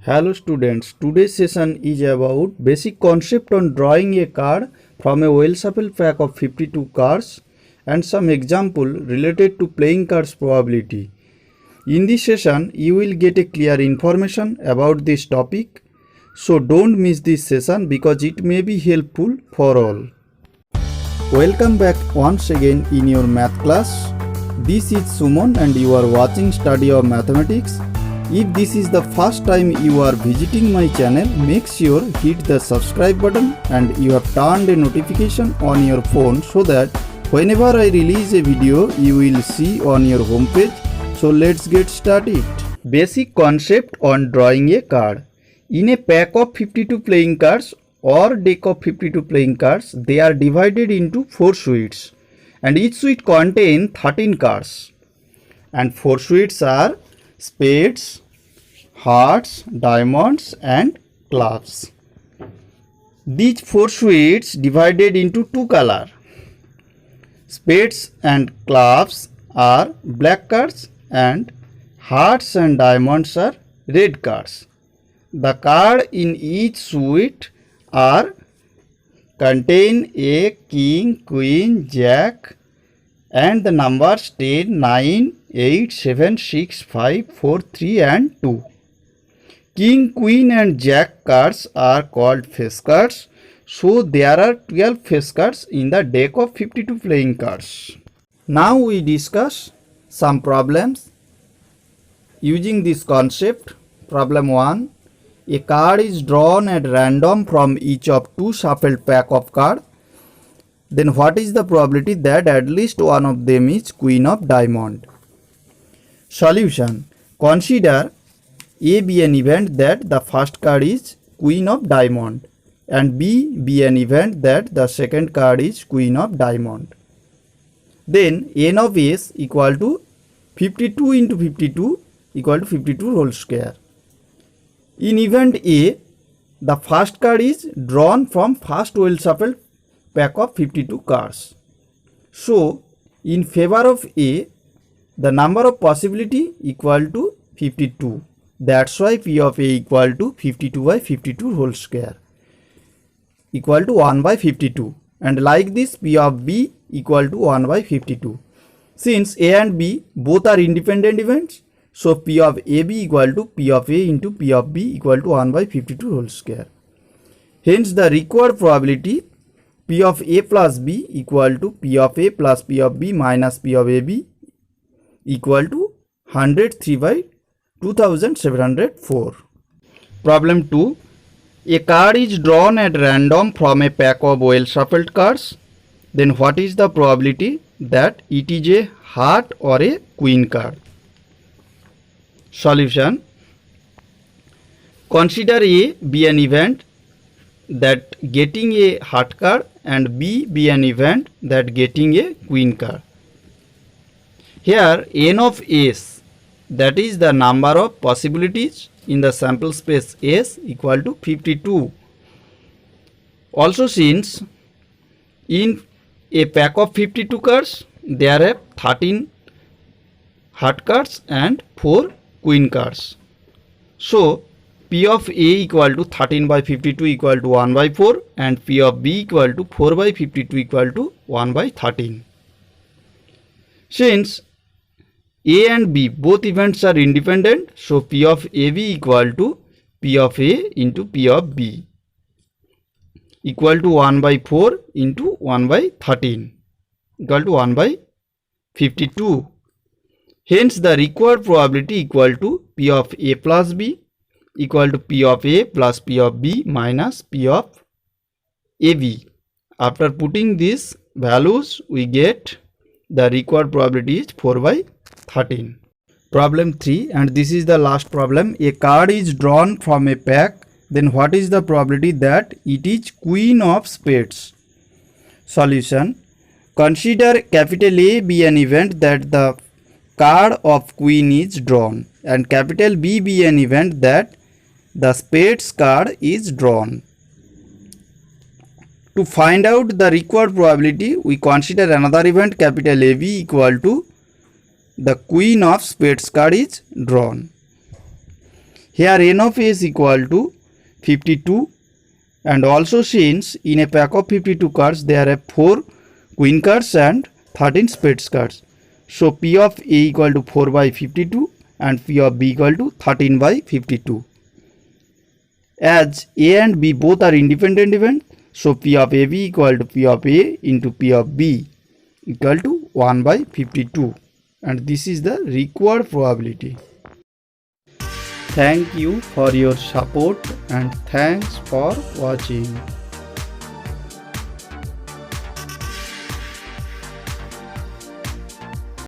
Hello students, today's session is about basic concept on drawing a card from a well shuffled pack of 52 cards and some example related to playing cards probability. In this session, you will get a clear information about this topic, so don't miss this session because it may be helpful for all. Welcome back once again in your math class. This is Suman and you are watching Study of Mathematics. If this is the first time you are visiting my channel, make sure hit the subscribe button and you have turned a notification on your phone so that whenever I release a video, you will see on your homepage. So let's get started. Basic concept on drawing a card. In a pack of 52 playing cards or deck of 52 playing cards, they are divided into 4 suites and each suite contains 13 cards. And 4 suites are spades, hearts, diamonds and clubs. These 4 suites divided into 2 colors. Spades and clubs are black cards and hearts and diamonds are red cards. The card in each suite are contain a king, queen, jack and the numbers 10, 9, 8, 7, 6, 5, 4, 3 and 2. King, queen and jack cards are called face cards. So there are 12 face cards in the deck of 52 playing cards. Now we discuss some problems using this concept. Problem 1. A card is drawn at random from each of 2 shuffled pack of cards. Then what is the probability that at least one of them is queen of diamond? Solution. Consider A be an event that the first card is queen of diamond and B be an event that the second card is queen of diamond. Then n of s equal to 52 into 52 equal to 52 whole square. In event A, the first card is drawn from first well shuffled pack of 52 cards. So, in favor of A, the number of possibility equal to 52. That's why P of A equal to 52 by 52 whole square equal to 1 by 52. And like this, P of B equal to 1 by 52. Since A and B both are independent events, so P of AB equal to P of A into P of B equal to 1 by 52 whole square. Hence, the required probability P of A plus B equal to P of A plus P of B minus P of AB equal to 103 by 2704. Problem 2. A card is drawn at random from a pack of well shuffled cards. Then what is the probability that it is a heart or a queen card? Solution. Consider A be an event that getting a heart card and B be an event that getting a queen card. Here n of s, that is the number of possibilities in the sample space S, equal to 52. Also, since in a pack of 52 cards there are 13 heart cards and 4 queen cards. So P of A equal to 13 by 52 equal to 1 by 4 and P of B equal to 4 by 52 equal to 1 by 13. Since A and B both events are independent, so P of AB equal to P of A into P of B equal to 1 by 4 into 1 by 13 equal to 1 by 52. Hence, the required probability equal to P of A plus B equal to P of A plus P of B minus P of AB. After putting these values, we get the required probability is 4 by 13. Problem 3, and this is the last problem. A card is drawn from a pack. Then what is the probability that it is queen of spades? Solution. Consider capital A be an event that the card of queen is drawn and capital B be an event that the spades card is drawn. To find out the required probability, we consider another event capital AB equal to the queen of spades card is drawn. Here n of a is equal to 52, and also since in a pack of 52 cards there are 4 queen cards and 13 spades cards. So P of A equal to 4 by 52 and P of B equal to 13 by 52. As A and B both are independent events, so P of AB equal to P of A into P of B equal to 1 by 52, and this is the required probability. Thank you for your support and thanks for watching.